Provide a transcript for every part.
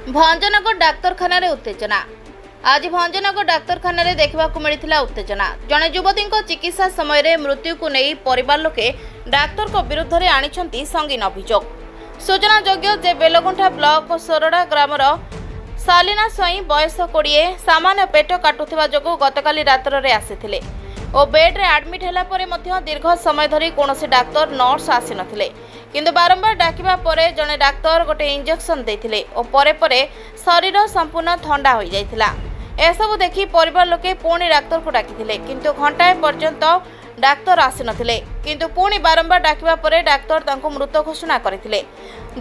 भंजनगर डाक्तरखाना उत्तेजना। आज भंजनगर डाक्तरखाना देखा मिलता उत्तेजना। जड़े युवती चिकित्सा समय मृत्यु को नहीं परिवार लोके डाक्तर को विरुद्ध में आनी संगीन अभियोग। सूचनायोग्य जे बेलगुंठा ब्लॉक सोरडा ग्रामर सालिना स्वाई बयस 20 सामान्य पेट काटुवा जो गतकाली रात्र में आसी और बेड्रे आडमिट है दीर्घ समय धरी कौन डाक्तर नर्स आसी नथिले किंतु बारंबार डाकिबा परे जने डाक्तर गोटे इंजेक्शन देथिले और परे परे शरीर संपूर्ण ठंडा हो जाइथिला। एसबू देखि परिवार लोके पुणी डाक्तर को डाकिथिले किंतु घंटाए पर्यंत डाक्तर आसी नथिले किंतु पुणी बारंबार डाकिबा परे डाक्तर तांको मृत घोषणा करथिले।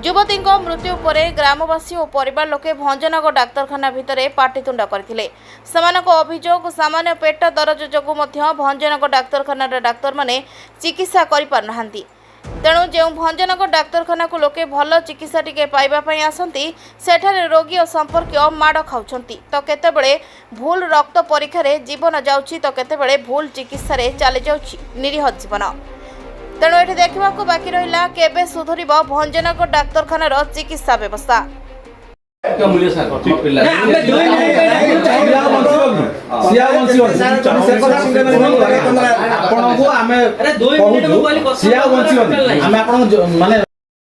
युवती मृत्यु परे ग्रामवासी और परिवार लोके भंजनगर डाक्तरखाना भितरे पाटितुंड करथिले। समानको अभियोग सामान्य पेट दरज जोगु मध्य भंजनगर डाक्तरखाना डाक्तर माने चिकित्सा करि पार नाहंती। तेणु जो भंजनगर डाक्तरखाना को लोके भल चिकित्सा टिके पाइबा पई आसंती सेठारे रोगी और संपर्क माड़ खाउछंती तो केतेबेले भूल रक्त परीक्षा रे जीवन जाउछि तो केतेबेले भूल चिकित्सा रे चली जाउछि निरीह जीवन। तेणु एठी देखा बाकी रहिला केबे सुधरिब भंजनगर डाक्तरखानार चिकित्सा व्यवस्था।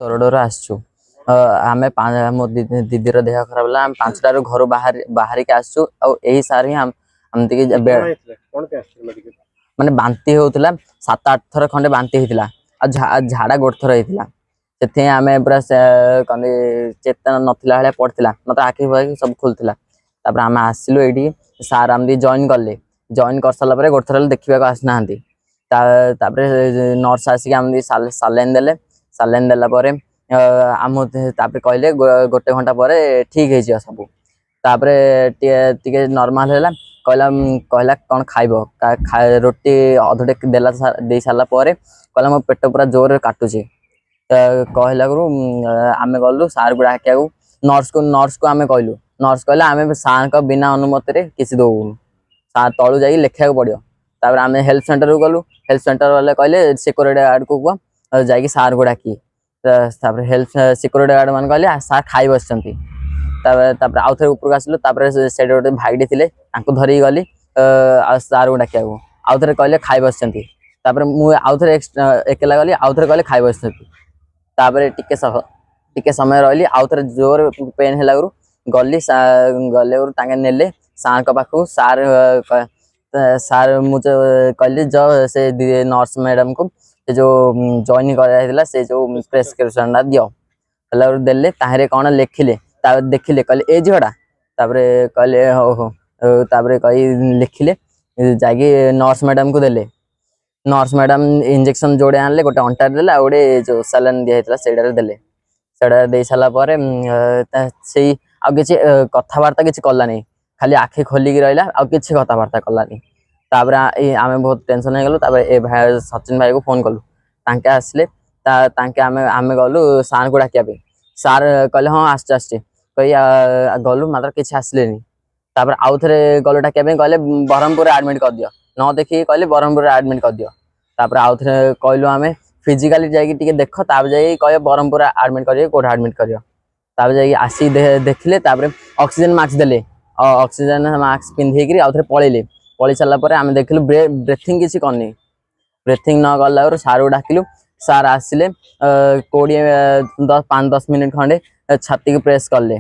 सोरडर आसचु आमे मो दीदीर देह खराब है। 5टार घर बाहर के आसचु यही सार ही माने बांती होता 7-8 थर खंडे बांती होता झाड़ा गोटे थर होता से आम पूरा कमी चेतना नथिला भाया पड़ता मतलब आखि फाखि सब खोलता आम आसिलु ये सार आम जॉइन कले जॉइन कर सारापर गोटे थर देखा आसना नर्स आसिक आम सालाइन देले सालाइन देलापर आम कहले गोटे घंटा पर ठीक है सब टे नॉर्मल है कहला कौन खाइब रोटी अधटे देला दे सारा कहला मो पेट पूरा जोर काटुचे कहला आम गलु सार को डाकिया नर्स को आम कहलु नर्स कहला आम सार का बिना अनुमति किसी दौनु सार तलू जा लिखा पड़ो तापर आम हेल्थ सेंटर को गलु हेल्थ सेंटर वाले कहले सिक्योरिटी गार्ड को कह जा सार को डाकी हेल्थ सिक्योरिटी गार्ड मान कहले सार खाई बस आउ थे ऊपर आसलु से गोटे भाईटी थे धरिकी गली सार को डाकिया आउ थे कहले खाई बस मुझे आउ थे एकला गली आउ थे कहले खाई बस टिके समय रही आउ थे जोर पेन है गली गले नेले सार पाखु सार मुझे कहली जो से नर्स मैडम को जो जॉइन कराइला से जो प्रेस्क्रिप्शन दियो देले ताहरे कौन लिखिले देखिले कहले ए झीटा कहले हो हो कही लिखिले जाकि नर्स मैडम को देले नर्स मैडम इंजेक्शन जोड़े आनले गोटे अंटार देले आ गोटे जो सालाइन दिया से देले से दे सारापर से किसी कथबार्ता किसी कलानी खाली आखि खोलिकी रहा आ किसी कथबार्ता कलानी आम बहुत टेंशन हो गलु ए भाई सचिन भाई को फोन कलु तांके आसले आम गलु सार को डाकिया सार कहले हाँ आस कही गलु मात्र किसी आसले आउ थे गलु डाकिया कहले ब्रह्मपुर आडमिट कर दियो न देखिए कहले ब्रह्मपुर आडमिट कर दियो आउ थे कहलु आम फिजिकाली जाकि देख जाकि कह ब्रह्मपुर आडमिट करिए कौट आडमिट कर आसी देखिले ऑक्सीजन मास्क देले ऑक्सीजन मास्क पिंधिकी आउ थे पलि सारापर आम देखिलु ब्रेथिंग किसी करनी ब्रेथिंग न गला सार को डाकिलु सार आसिले 5-10 मिनट खंडे छाती को प्रेस कले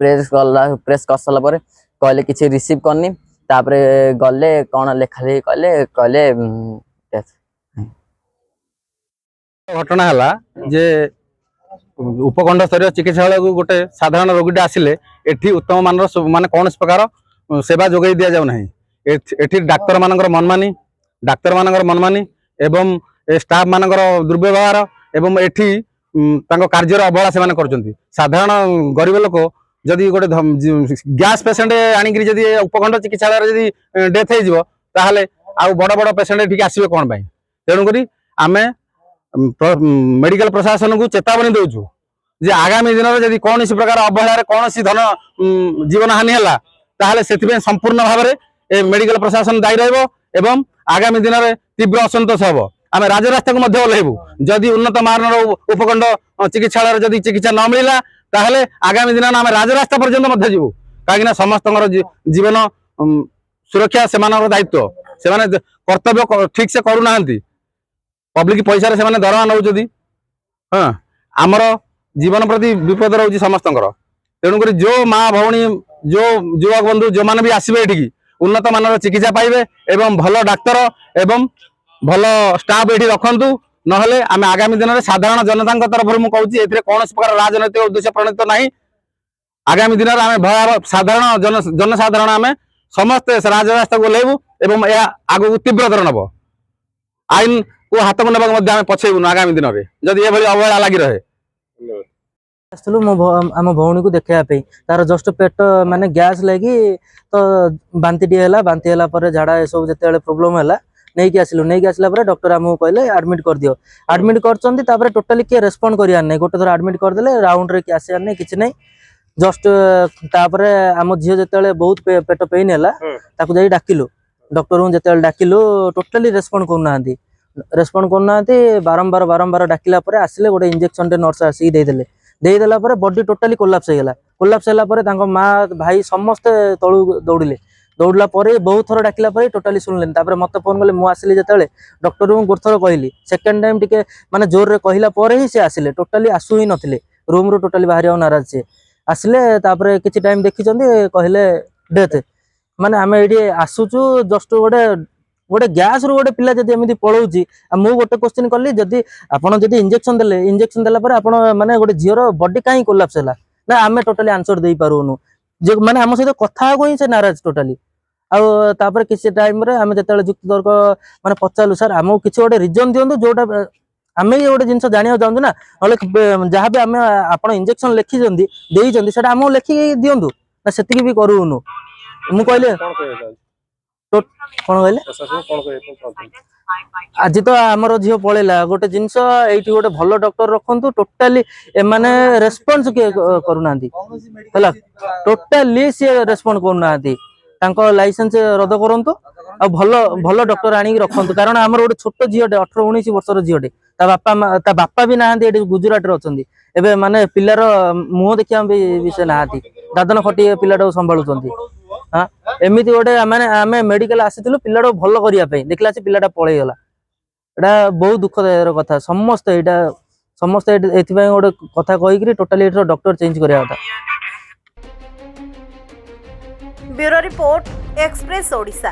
प्रेस कर सारापर कहले किसी रिसीव करनी गले कौन लेखा लिखी कहले घटना है जे उपखंड स्तरीय चिकित्सालय को गोटे साधारण रोगीटे आसिले एठी उत्तम मानर माने कौन प्रकार सेवा जोगाई दि जाऊ ना एठी डाक्तर मानकर मनमानी एवं स्टाफ मानकर दुर्व्यवहार एवं एठी कार्यर अवहेला से कर साधारण गरीब लोक जदि गोटे गैस पेसेंट आणिक जदि उपखंड चिकित्सालय डेथ हो आउ बड़ बड़ पेसेंट ठीक आसवे कौन तेणुक आम मेडिकल प्रशासन को चेतावनी दौचु जे आगामी दिन में जदि कौन प्रकार अवहेला कौन धन जीवन हानि है संपूर्ण भाव में मेडिकल प्रशासन दायी रही आगामी दिन में तीव्र असंतोष हम आम राजरास्ता को ओह्लैबू जदि उन्नत मानर उपखंड चिकित्सालय जदि चिकित्सा न मिलला ताहले आगामी दिन आम राजरास्ता पर्यंत मध्य जीवु कहीं समस्त जीवन सुरक्षा से दायित्व से कर्तव्य ठीक से करूना पब्लिक पैसा से दरमा नौ हाँ आमर जीवन प्रति विपद रोचे समस्त तेणुक जो माँ भौणी जो युवक बंधु जो मैंने भी आसबे ये उन्नत मानर चिकित्सा पाइबे एवं भल डाक्तर एवं भल स्टाफ ये रखु नहले आम आगामी दिन में साधारण जनता तरफ मुझे कौन प्रकार राजनैतिक उद्देश्य प्रणीत ना आगामी दिन में आम भयावह साधारण जनसाधारण आम समस्ते राजरास्ता को ओह्लैबू एवं आगू तीव्रतर नब आईन को हाथ को ना पछेबू आगामी दिन में जदि ये अवहेला लगी रहे आसलु मो आम भौणी को देखापी तार जस्ट पेट माने गैस लगी तो बांती टी है बांती है झाड़ा ये सब जिते प्रोब्लेम है नहीं आसलु नहीं आसला डॉक्टर आमको कहले एडमिट कर दियो एडमिट कर टोटाली किए रेस्पॉन्ड करियार नहीं गोटे थर एडमिट करदे राउंड रे कि आसियार नहीं किछि नहीं जस्ट तापर आम झील जिते बहुत पेट पेन है डाकिलु डॉक्टर को जिते डाकिलु टोटाली रेस्पॉन्ड करना बारंबार बारंबार डाकिला आसिले गोटे इंजेक्शन नर्स आसिक देदेला बॉडी टोटाली कोलाप्स होगा माँ भाई समस्ते तलू दौड़ला बहुत थर डाकिला टोटाली शुणिले मत फोन कले मुझे जिते डॉक्टर को गोटे थर कहली सेकेंड टाइम टिके माने जोर रे कहला ही से आसिले टोटाली आसू ही नथिले रूम रो टोटाली बाहर नाराज से आसिले किसी टाइम देखी कहले डेथ माने आम ये आसुचु जस्ट गोटे गोटे गैस रू गोटे पिला जब एमती पलाऊँगी मुझे गोटे क्वेश्चन कली जदि आपड़ जब इंजेक्शन देला आप माने गोटे झीर बॉडी कहीं कोलाप्स है ना आम टोटाली आंसर दे पारूनु जो माने आम सहित कथा ही से नाराज टोटाली आउे किसी टाइम आम जो युक्ति तर्क माने पचारू सर आमको किसी गोटे रिजन दिंतु जोटा आम ये गोटे जिन जाना चाहूँ ना ना जहाँ भी आम आप इंजेक्शन लिखी से आमको लिखिक दिंतु ना से भी करूनु मु कहले कौन कहले आज तो आमर झील पलैला गोटे जिनस ये गोटे भल डॉक्टर रखु टोटाली एमाने रेस्पॉन्स किए करूना टोटाली सी रेस्पॉन्ड करना लाइसेंस रद्द करंतु आ भल भल डॉक्टर आनी रखु कारण आमर गोटे छोट झीटे 18-19 वर्षर झीटे ता बापा भी ना गुजरात रे अछंती एबे माने पिलार मुह देखिया भी से ना दादन खटी पिलाटा संभालुचंती हाँ एमती गोटे माने आम मेडिकल आसीलु पिलाटा भल करने देखला से पिलाटा पलैगला एटा बहुत दुखदायक कथा समस्त गोटे कथा कहीकि टोटाली डॉक्टर चेंज करा था। Bureau report express Odisha.